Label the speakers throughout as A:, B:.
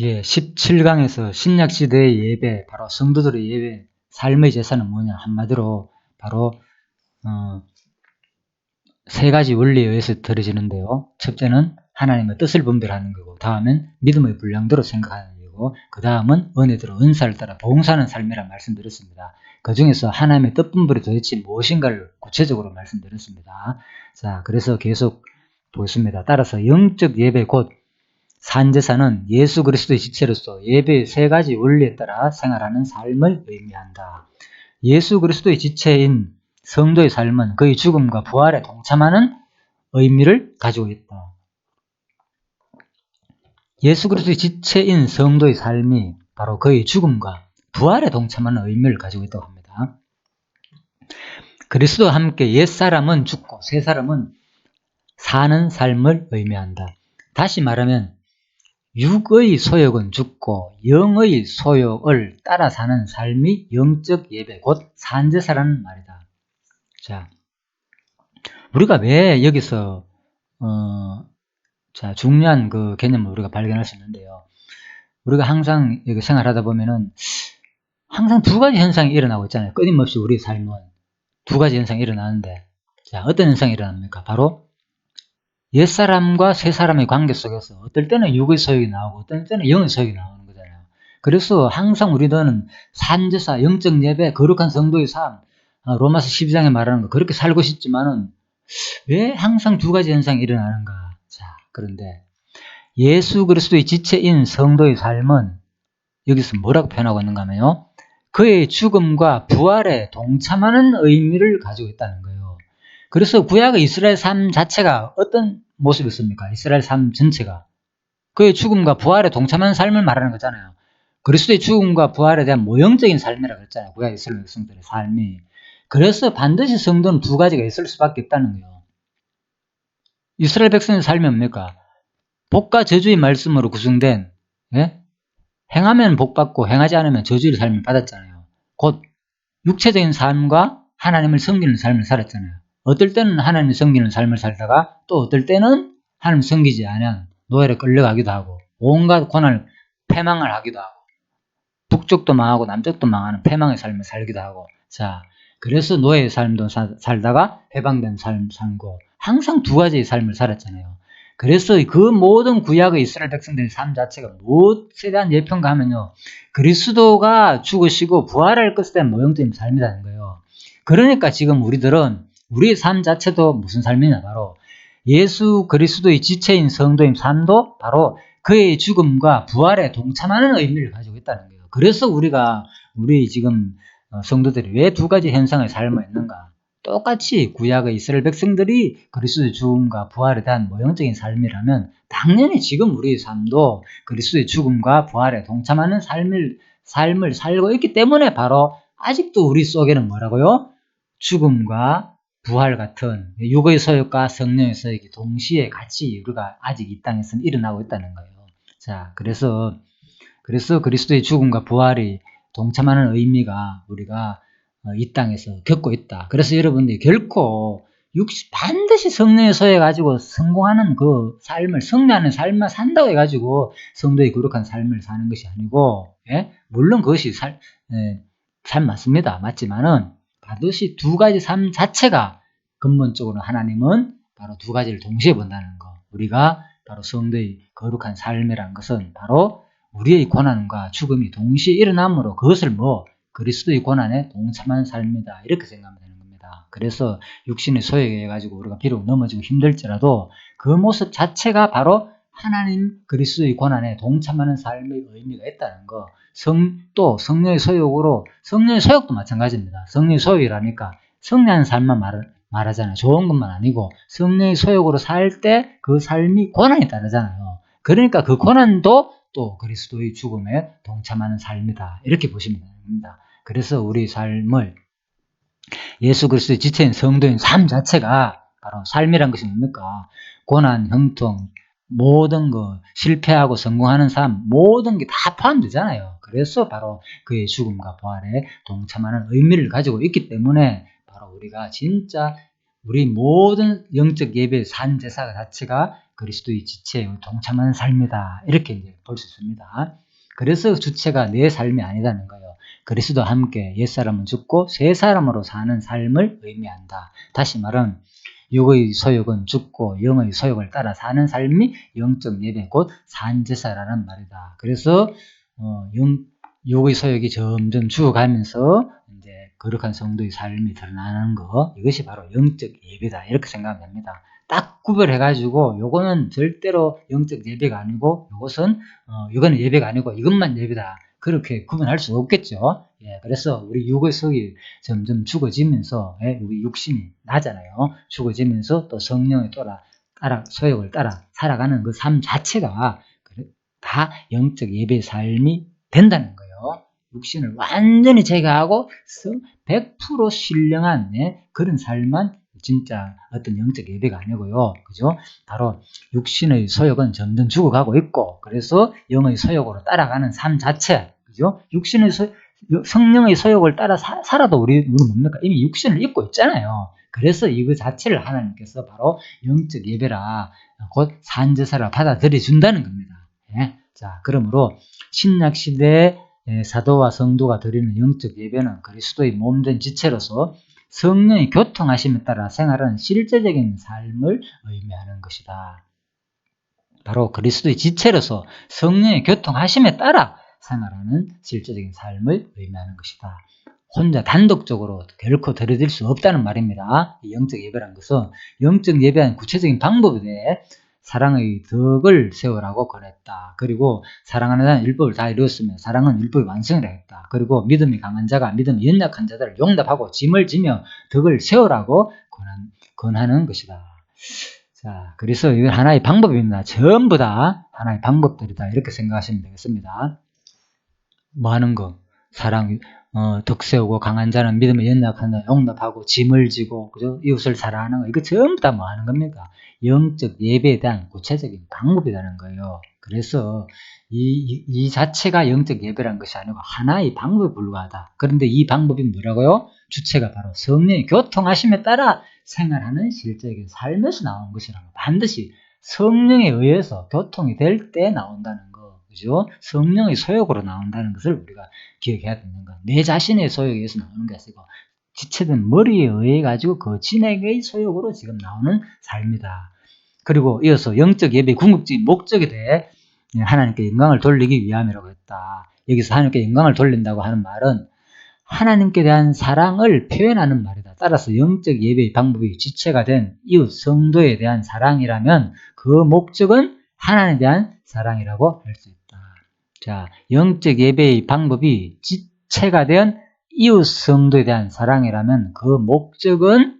A: 예, 17강에서 신약시대의 예배, 바로 성도들의 예배, 삶의 제사는 뭐냐? 한마디로 바로 세 가지 원리에 의해서 드려지는데요. 첫째는 하나님의 뜻을 분별하는 거고, 다음은 믿음의 분량대로 생각하는 거고, 그 다음은 은혜대로 은사를 따라 봉사하는 삶이라 말씀드렸습니다. 그 중에서 하나님의 뜻 분별이 도대체 무엇인가를 구체적으로 말씀드렸습니다. 자, 그래서 계속 보겠습니다. 따라서 영적 예배 곧 산제사는 예수 그리스도의 지체로서 예배의 세 가지 원리에 따라 생활하는 삶을 의미한다. 예수 그리스도의 지체인 성도의 삶은 그의 죽음과 부활에 동참하는 의미를 가지고 있다. 예수 그리스도의 지체인 성도의 삶이 바로 그의 죽음과 부활에 동참하는 의미를 가지고 있다고 합니다. 그리스도와 함께 옛사람은 죽고 새사람은 사는 삶을 의미한다. 다시 말하면 육의 소욕은 죽고 영의 소욕을 따라 사는 삶이 영적 예배 곧 산제사라는 말이다. 자, 우리가 왜 여기서 중요한 그 개념을 우리가 발견할 수 있는데요. 우리가 항상 여기 생활하다 보면은 항상 두 가지 현상이 일어나고 있잖아요. 끊임없이 우리 삶은 두 가지 현상이 일어나는데, 자, 어떤 현상이 일어납니까? 바로 옛사람과 새사람의 관계 속에서 어떨 때는 육의 소욕이 나오고 어떨 때는 영의 소욕이 나오는 거잖아요. 그래서 항상 우리들은 산제사, 영적 예배, 거룩한 성도의 삶, 로마서 12장에 말하는 거 그렇게 살고 싶지만은 왜 항상 두 가지 현상이 일어나는가? 자, 그런데 예수 그리스도의 지체인 성도의 삶은 여기서 뭐라고 표현하고 있는가 하면요. 그의 죽음과 부활에 동참하는 의미를 가지고 있다는 거예요. 그래서 구약의 이스라엘 삶 자체가 어떤 모습이었습니까? 이스라엘 삶 전체가 그의 죽음과 부활에 동참하는 삶을 말하는 거잖아요. 그리스도의 죽음과 부활에 대한 모형적인 삶이라고 했잖아요. 구약 이스라엘 백성들의 삶이. 그래서 반드시 성도는 두 가지가 있을 수밖에 없다는 거예요. 이스라엘 백성의 삶이 뭡니까? 복과 저주의 말씀으로 구성된, 예? 행하면 복받고 행하지 않으면 저주의 삶을 받았잖아요. 곧 육체적인 삶과 하나님을 섬기는 삶을 살았잖아요. 어떨 때는 하나님을 섬기는 삶을 살다가 또 어떨 때는 하나님을 섬기지 않은 노예로 끌려가기도 하고 온갖 고난을 패망을 하기도 하고 북쪽도 망하고 남쪽도 망하는 패망의 삶을 살기도 하고, 자, 그래서 노예의 삶도 살다가 해방된 삶 살고 항상 두 가지의 삶을 살았잖아요. 그래서 그 모든 구약의 이스라엘 백성들의 삶 자체가 무엇에 대한 예표인가 하면요, 그리스도가 죽으시고 부활할 것에 대한 모형적인 삶이라는 거예요. 그러니까 지금 우리들은 우리의 삶 자체도 무슨 삶이냐, 바로 예수 그리스도의 지체인 성도인 삶도 바로 그의 죽음과 부활에 동참하는 의미를 가지고 있다는 거예요. 그래서 우리 지금 성도들이 왜 두 가지 현상을 삶을 했는가? 똑같이 구약의 이스라엘 백성들이 그리스도의 죽음과 부활에 대한 모형적인 삶이라면 당연히 지금 우리의 삶도 그리스도의 죽음과 부활에 동참하는 삶을 살고 있기 때문에 바로 아직도 우리 속에는 뭐라고요? 죽음과 부활 같은 육의 소욕과 성령의 소욕이 동시에 같이 우리가 아직 이 땅에서는 일어나고 있다는 거예요. 자, 그래서 그리스도의 죽음과 부활이 동참하는 의미가 우리가 이 땅에서 겪고 있다. 그래서 여러분들이 결코 반드시 성령의 소유해 가지고 성공하는 그 삶을, 승리하는 삶만 산다고 해가지고 성도의 거룩한 삶을 사는 것이 아니고, 예? 물론 그것이 삶 맞습니다. 맞지만은 반드시 두 가지 삶 자체가 근본적으로 하나님은 바로 두 가지를 동시에 본다는 거. 우리가 바로 성도의 거룩한 삶이라는 것은 바로 우리의 고난과 죽음이 동시에 일어남으로 그것을 그리스도의 고난에 동참하는 삶이다. 이렇게 생각하면 되는 겁니다. 그래서 육신의 소욕에 가지고 우리가 비록 넘어지고 힘들지라도 그 모습 자체가 바로 하나님 그리스도의 고난에 동참하는 삶의 의미가 있다는 거. 또 성령의 소욕으로, 성령의 소욕도 마찬가지입니다. 성령의 소욕이라니까 성리하는 삶만 말하잖아요. 좋은 것만 아니고 성령의 소욕으로 살 때 그 삶이 고난이 따르잖아요. 그러니까 그 고난도 또 그리스도의 죽음에 동참하는 삶이다. 이렇게 보시면 됩니다. 그래서 우리 삶을 예수 그리스도의 지체인 성도인 삶 자체가 바로 삶이란 것이 뭡니까? 고난, 형통, 모든 거 실패하고 성공하는 삶, 모든 게 다 포함되잖아요. 그래서 바로 그의 죽음과 부활에 동참하는 의미를 가지고 있기 때문에 바로 우리가 진짜 우리 모든 영적 예배 산 제사 자체가 그리스도의 지체에 동참하는 삶이다. 이렇게 이제 볼 수 있습니다. 그래서 주체가 내 삶이 아니다는 거예요. 그리스도와 함께 옛사람은 죽고 새 사람으로 사는 삶을 의미한다. 다시 말은 육의 소욕은 죽고 영의 소욕을 따라 사는 삶이 영적 예배 곧 산제사라는 말이다. 그래서 육의 소욕이 점점 죽어가면서 이제 거룩한 성도의 삶이 드러나는 거, 이것이 바로 영적 예배다. 이렇게 생각하면 됩니다. 딱 구별해가지고 요거는 절대로 영적 예배가 아니고 요거는 예배가 아니고 이것만 예배다. 그렇게 구분할 수 없겠죠. 예, 그래서 우리 육의 속이 점점 죽어지면서, 우리 육신이 나잖아요. 죽어지면서 또 성령의 따라 소욕을 따라 살아가는 그 삶 자체가 다 영적 예배의 삶이 된다는 거예요. 육신을 완전히 제거하고 100% 신령한 그런 삶만 진짜 어떤 영적 예배가 아니고요. 그죠? 바로 육신의 소욕은 점점 죽어가고 있고, 그래서 영의 소욕으로 따라가는 삶 자체, 그죠? 성령의 소욕을 따라 살아도 우리는 뭡니까? 이미 육신을 입고 있잖아요. 그래서 이거 자체를 하나님께서 바로 영적 예배라, 곧 산제사라 받아들여 준다는 겁니다. 예. 자, 그러므로 신약 시대의 사도와 성도가 드리는 영적 예배는 그리스도의 몸된 지체로서 성령의 교통하심에 따라 생활하는 실제적인 삶을 의미하는 것이다. 바로 그리스도의 지체로서 성령의 교통하심에 따라 생활하는 실제적인 삶을 의미하는 것이다. 혼자 단독적으로 결코 드려질 수 없다는 말입니다. 영적 예배라는 것은 영적 예배한 구체적인 방법에 대해 사랑의 덕을 세우라고 권했다. 그리고 사랑하는 자는 율법을 다 이루었으며 사랑은 율법의 완성이라 했다. 그리고 믿음이 강한 자가 믿음이 연약한 자들을 용납하고 짐을 지며 덕을 세우라고 권하는 것이다. 자, 그래서 이건 하나의 방법입니다. 전부 다 하나의 방법들이다. 이렇게 생각하시면 되겠습니다. 뭐 하는 거? 사랑, 덕 세우고 강한 자는 믿음에 연약한 자 용납하고 짐을 지고, 그죠? 이웃을 사랑하는 거. 이거 전부 다 뭐 하는 겁니까? 영적 예배에 대한 구체적인 방법이라는 거예요. 그래서 이 자체가 영적 예배라는 것이 아니고 하나의 방법에 불과하다. 그런데 이 방법이 뭐라고요? 주체가 바로 성령의 교통하심에 따라 생활하는 실제적인 삶에서 나오는 것이라고. 반드시 성령에 의해서 교통이 될 때 나온다는 거, 그죠? 성령의 소욕으로 나온다는 것을 우리가 기억해야 되는 거. 내 자신의 소욕에 의해서 나오는 게 아니고 지체된 머리에 의해 가지고 그 진액의 소욕으로 지금 나오는 삶이다. 그리고 이어서 영적 예배의 궁극적인 목적에 대해 하나님께 영광을 돌리기 위함이라고 했다. 여기서 하나님께 영광을 돌린다고 하는 말은 하나님께 대한 사랑을 표현하는 말이다. 따라서 영적 예배의 방법이 지체가 된 이웃 성도에 대한 사랑이라면 그 목적은 하나님에 대한 사랑이라고 할 수 있다. 자, 영적 예배의 방법이 지체가 된 이웃 성도에 대한 사랑이라면 그 목적은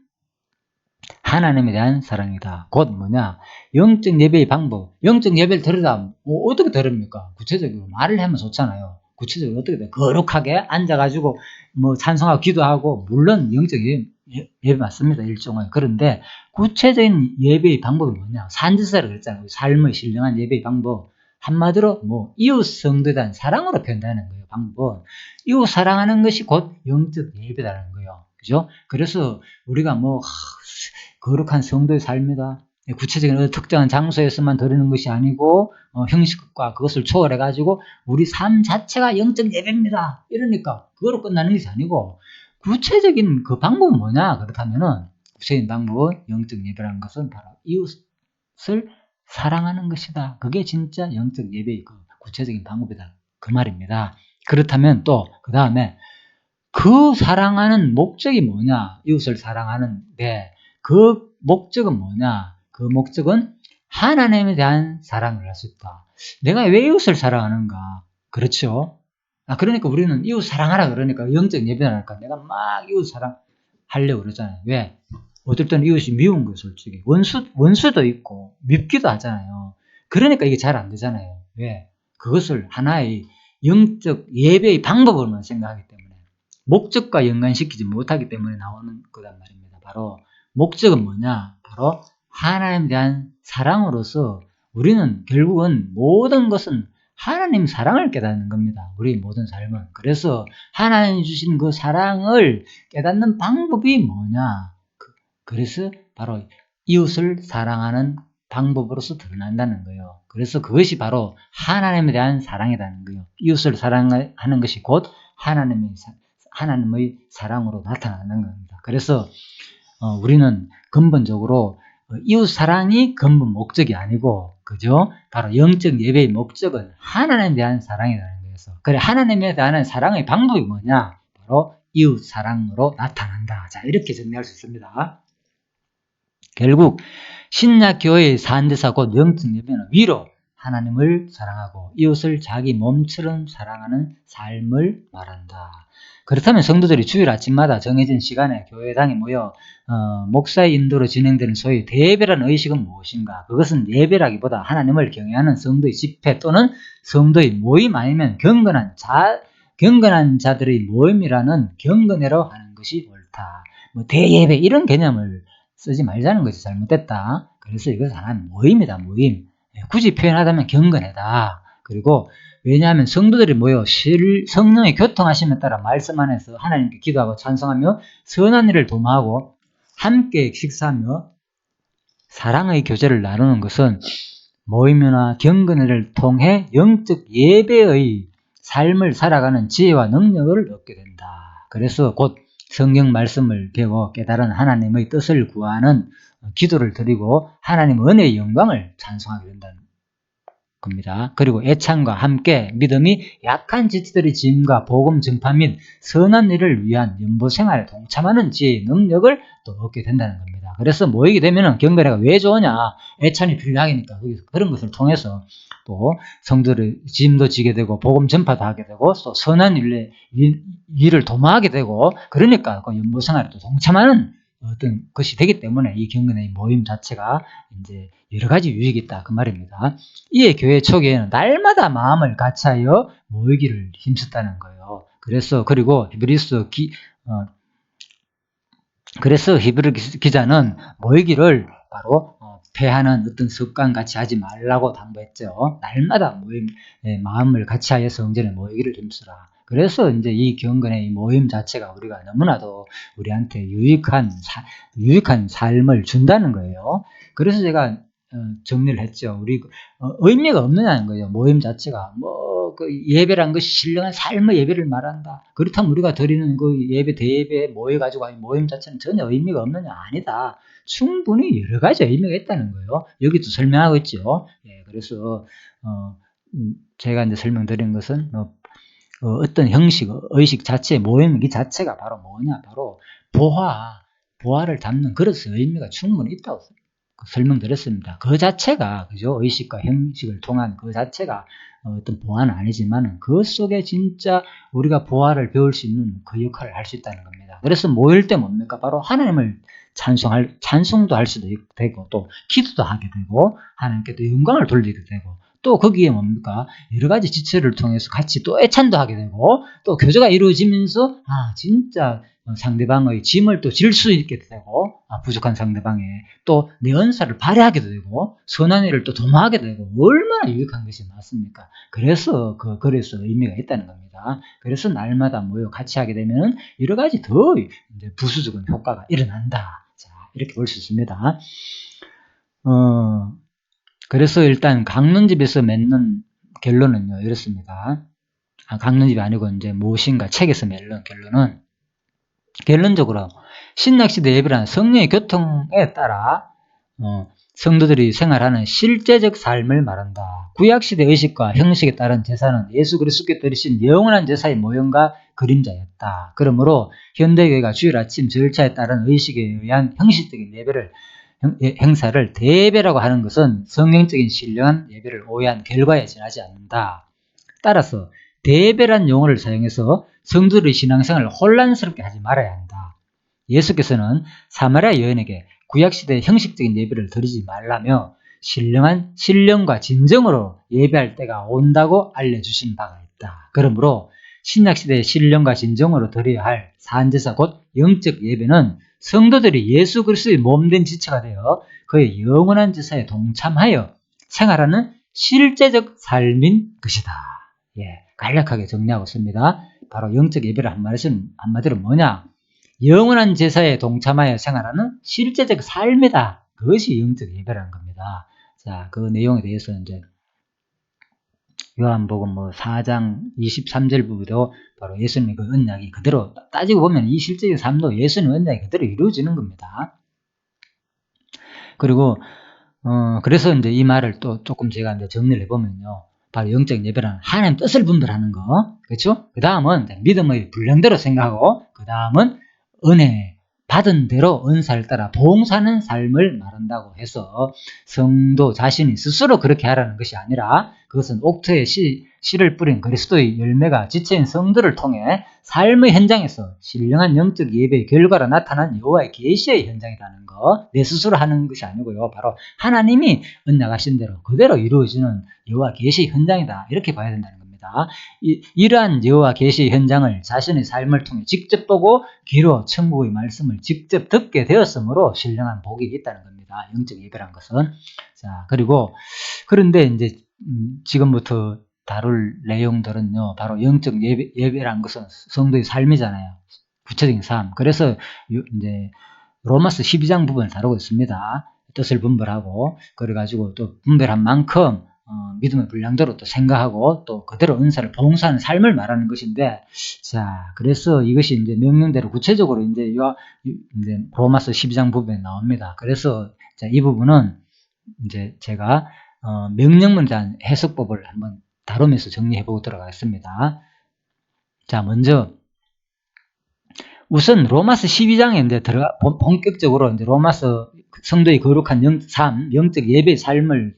A: 하나님에 대한 사랑이다. 곧 뭐냐? 영적 예배의 방법. 영적 예배를 드리다 어떻게 드립니까? 구체적으로 말을 하면 좋잖아요. 구체적으로 어떻게 돼? 거룩하게 앉아가지고 뭐 찬송하고 기도하고, 물론 영적 예배 맞습니다. 일종의. 그런데 구체적인 예배의 방법이 뭐냐? 산지사라고 그랬잖아요. 삶의 신령한 예배의 방법. 한마디로 뭐 이웃 성도에 대한 사랑으로 표현되는 거예요. 방법은 이웃 사랑하는 것이 곧 영적 예배라는 거예요. 그죠? 그래서 우리가 뭐 거룩한 성도의 삶이다. 구체적인 특정한 장소에서만 드리는 것이 아니고 형식과 그것을 초월해가지고 우리 삶 자체가 영적 예배입니다. 이러니까 그거로 끝나는 것이 아니고 구체적인 그 방법은 뭐냐? 그렇다면은 구체적인 방법은 영적 예배라는 것은 바로 이웃을 사랑하는 것이다. 그게 진짜 영적 예배의 그 구체적인 방법이다. 그 말입니다. 그렇다면 또 그 다음에 그 사랑하는 목적이 뭐냐? 이웃을 사랑하는데 그 목적은 뭐냐? 그 목적은 하나님에 대한 사랑을 할 수 있다. 내가 왜 이웃을 사랑하는가? 그렇죠? 그러니까 우리는 이웃 사랑하라 그러니까 영적 예배라니까 내가 막 이웃 사랑하려고 그러잖아요. 왜? 어떨 때는 이웃이 미운 거예요, 솔직히. 원수도 있고 밉기도 하잖아요. 그러니까 이게 잘 안 되잖아요. 왜? 그것을 하나의 영적 예배의 방법으로만 생각하기 때문에 목적과 연관시키지 못하기 때문에 나오는 거란 말입니다. 바로 목적은 뭐냐? 바로 하나님에 대한 사랑으로서 우리는 결국은 모든 것은 하나님 사랑을 깨닫는 겁니다. 우리 모든 삶은. 그래서 하나님 주신 그 사랑을 깨닫는 방법이 뭐냐? 그래서 바로 이웃을 사랑하는 방법으로서 드러난다는 거예요. 그래서 그것이 바로 하나님에 대한 사랑이라는 거예요. 이웃을 사랑하는 것이 곧 하나님의 사랑으로 나타나는 겁니다. 그래서 우리는 근본적으로 이웃 사랑이 근본 목적이 아니고, 그죠? 바로 영적 예배의 목적은 하나님에 대한 사랑이라는 거예요. 그래, 하나님에 대한 사랑의 방법이 뭐냐? 바로 이웃 사랑으로 나타난다. 자, 이렇게 정리할 수 있습니다. 결국 신약 교회의 산대사 곧 영적 예배는 위로 하나님을 사랑하고 이웃을 자기 몸처럼 사랑하는 삶을 말한다. 그렇다면 성도들이 주일 아침마다 정해진 시간에 교회당에 모여 목사의 인도로 진행되는 소위 대예배라는 의식은 무엇인가? 그것은 예배라기보다 하나님을 경외하는 성도의 집회 또는 성도의 모임 아니면 경건한 자들의 모임이라는 경건회로 하는 것이 옳다. 뭐 대예배 이런 개념을 쓰지 말자는 것이 잘못됐다. 그래서 이것은 하나의 모임이다. 모임. 굳이 표현하자면 경건회다. 그리고 왜냐하면 성도들이 모여 성령의 교통하심에 따라 말씀 안에서 하나님께 기도하고 찬송하며 선한 일을 도모하고 함께 식사하며 사랑의 교제를 나누는 것은 모임이나 경건회를 통해 영적 예배의 삶을 살아가는 지혜와 능력을 얻게 된다. 그래서 곧 성경 말씀을 배워 깨달은 하나님의 뜻을 구하는 기도를 드리고 하나님 은혜의 영광을 찬송하게 된다는 겁니다. 그리고 애찬과 함께 믿음이 약한 지체들의 짐과 복음 전파 및 선한 일을 위한 연보 생활에 동참하는 지혜의 능력을 또 얻게 된다는 겁니다. 그래서 모이게 되면 경건회가 왜 좋으냐? 애찬이 필요하니까 그런 것을 통해서 또 성도들의 짐도 지게 되고 복음 전파도 하게 되고 또 선한 일을 도모하게 되고 그러니까 그 연보 생활에 또 동참하는 어떤 것이 되기 때문에 이 경건의 모임 자체가 이제 여러 가지 유익이 있다 그 말입니다. 이에 교회 초기에는 날마다 마음을 같이하여 모이기를 힘썼다는 거예요. 그리고 히브리 기자는 모이기를 바로 패하는 어떤 습관 같이 하지 말라고 당부했죠. 날마다 마음을 같이하여 성전에 모이기를 힘쓰라. 그래서 이제 이 경건의 모임 자체가 우리가 너무나도 우리한테 유익한 삶을 준다는 거예요. 그래서 제가 정리를 했죠. 의미가 없느냐는 거예요. 모임 자체가 그 예배란 것이 신령한 삶의 예배를 말한다. 그렇다면 우리가 드리는 그 예배 대예배에 모여가지고 모임 자체는 전혀 의미가 없느냐? 아니다. 충분히 여러 가지 의미가 있다는 거예요. 여기도 설명하고 있죠. 예, 그래서 제가 이제 설명드린 것은 어떤 형식, 의식 자체, 모임 이 자체가 바로 뭐냐? 바로 보화를 담는 그릇의 의미가 충분히 있다고 설명드렸습니다. 그 자체가, 그죠? 의식과 형식을 통한 그 자체가 어떤 보화는 아니지만 그 속에 진짜 우리가 보화를 배울 수 있는 그 역할을 할 수 있다는 겁니다. 그래서 모일 때 뭡니까? 바로 하나님을 찬송도 할 수도 되고 또 기도도 하게 되고 하나님께 또 영광을 돌리게 되고 또 거기에 뭡니까? 여러 가지 지체를 통해서 같이 또 애찬도 하게 되고 또 교제가 이루어지면서 진짜 상대방의 짐을 또 질 수 있게 되고 부족한 상대방에 또 내 은사를 발휘하게 되고 선한 일을 또 도모하게 되고 얼마나 유익한 것이 많습니까? 그래서 그래서 의미가 있다는 겁니다. 그래서 날마다 모여 같이 하게 되면 여러 가지 더 이제 부수적인 효과가 일어난다. 자, 이렇게 볼 수 있습니다. 그래서 일단 강론집에서 맺는 결론은요, 이렇습니다. 강론집이 아니고 이제 무엇인가 책에서 맺는 결론적으로 신약시대 예배란 성령의 교통에 따라 성도들이 생활하는 실제적 삶을 말한다. 구약시대 의식과 형식에 따른 제사는 예수 그리스도께 드리신 영원한 제사의 모형과 그림자였다. 그러므로 현대교회가 주일 아침 절차에 따른 의식에 의한 형식적인 행사를 대예배라고 하는 것은 성경적인 신령한 예배를 오해한 결과에 지나지 않는다. 따라서 대예배란 용어를 사용해서 성도들의 신앙생활을 혼란스럽게 하지 말아야 한다. 예수께서는 사마리아 여인에게 구약시대의 형식적인 예배를 드리지 말라며 신령과 진정으로 예배할 때가 온다고 알려주신 바가 있다. 그러므로 신약시대의 신령과 진정으로 드려야 할 산제사 곧 영적 예배는 성도들이 예수 그리스도의 몸된 지체가 되어 그의 영원한 제사에 동참하여 생활하는 실제적 삶인 것이다. 예, 간략하게 정리하고 있습니다. 바로 영적 예배를 한마디로 뭐냐? 영원한 제사에 동참하여 생활하는 실제적 삶이다. 그것이 영적 예배라는 겁니다. 자, 그 내용에 대해서 이제 요한복음 4장 23절부터 바로 예수님의 그 언약이 그대로 따지고 보면 이 실제적 삶도 예수님의 언약이 그대로 이루어지는 겁니다. 그리고 그래서 이제 이 말을 또 조금 제가 이제 정리를 해보면요. 바로 영적 예배라는 하나님 뜻을 분별하는 거. 그렇죠? 그 다음은 믿음의 분량대로 생각하고, 그 다음은 은혜, 받은 대로 은사를 따라 봉사하는 삶을 말한다고 해서 성도 자신이 스스로 그렇게 하라는 것이 아니라 그것은 옥토에 씨를 뿌린 그리스도의 열매가 지체인 성도를 통해 삶의 현장에서 신령한 영적 예배의 결과로 나타난 여호와의 계시의 현장이라는 거, 내 스스로 하는 것이 아니고요. 바로 하나님이 언약하신 대로 그대로 이루어지는 여호와 계시의 현장이다. 이렇게 봐야 된다는 겁니다. 이러한 여호와 계시의 현장을 자신의 삶을 통해 직접 보고 귀로 천국의 말씀을 직접 듣게 되었으므로 신령한 복이 있다는 겁니다. 영적 예배란 것은. 자, 그리고 그런데 이제 지금부터 다룰 내용들은요, 바로 영적 예배란 것은 성도의 삶이잖아요. 구체적인 삶. 그래서 이제 로마서 12장 부분을 다루고 있습니다. 뜻을 분별하고, 그래가지고 또 분별한 만큼 믿음의 분량대로 또 생각하고 또 그대로 은사를 봉사하는 삶을 말하는 것인데, 자, 그래서 이것이 이제 명령대로 구체적으로 이제 로마서 12장 부분에 나옵니다. 그래서 자, 이 부분은 이제 제가 명령문에 대한 해석법을 한번 다루면서 정리해 보도록 하겠습니다. 자, 먼저 우선 로마서 12장에 이제 본격적으로 이제 로마서 성도의 거룩한 삶, 영적 예배의 삶을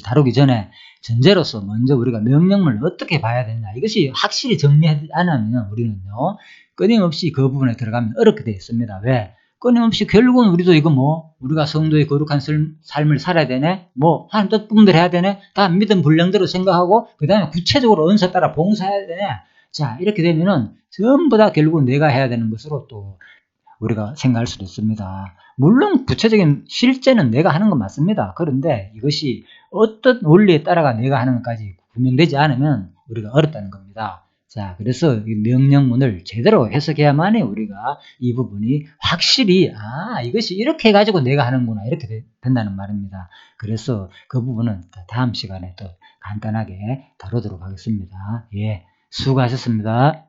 A: 다루기 전에 전제로서 먼저 우리가 명령문을 어떻게 봐야 되느냐, 이것이 확실히 정리하지 않으면 우리는요, 끊임없이 그 부분에 들어가면 어렵게 되어 있습니다. 왜? 끊임없이 결국은 우리도 이거 우리가 성도의 거룩한 삶을 살아야 되네, 하나님 뜻 분별해야 되네, 다 믿음 분량대로 생각하고 그 다음에 구체적으로 은사 따라 봉사해야 되네. 자, 이렇게 되면은 전부 다 결국 내가 해야 되는 것으로 또 우리가 생각할 수도 있습니다. 물론 구체적인 실제는 내가 하는 건 맞습니다. 그런데 이것이 어떤 원리에 따라가 내가 하는 것까지 구명되지 않으면 우리가 어렵다는 겁니다. 자, 그래서 이 명령문을 제대로 해석해야만이 우리가 이 부분이 확실히 이것이 이렇게 해가지고 내가 하는구나, 이렇게 된다는 말입니다. 그래서 그 부분은 다음 시간에 또 간단하게 다루도록 하겠습니다. 예, 수고하셨습니다.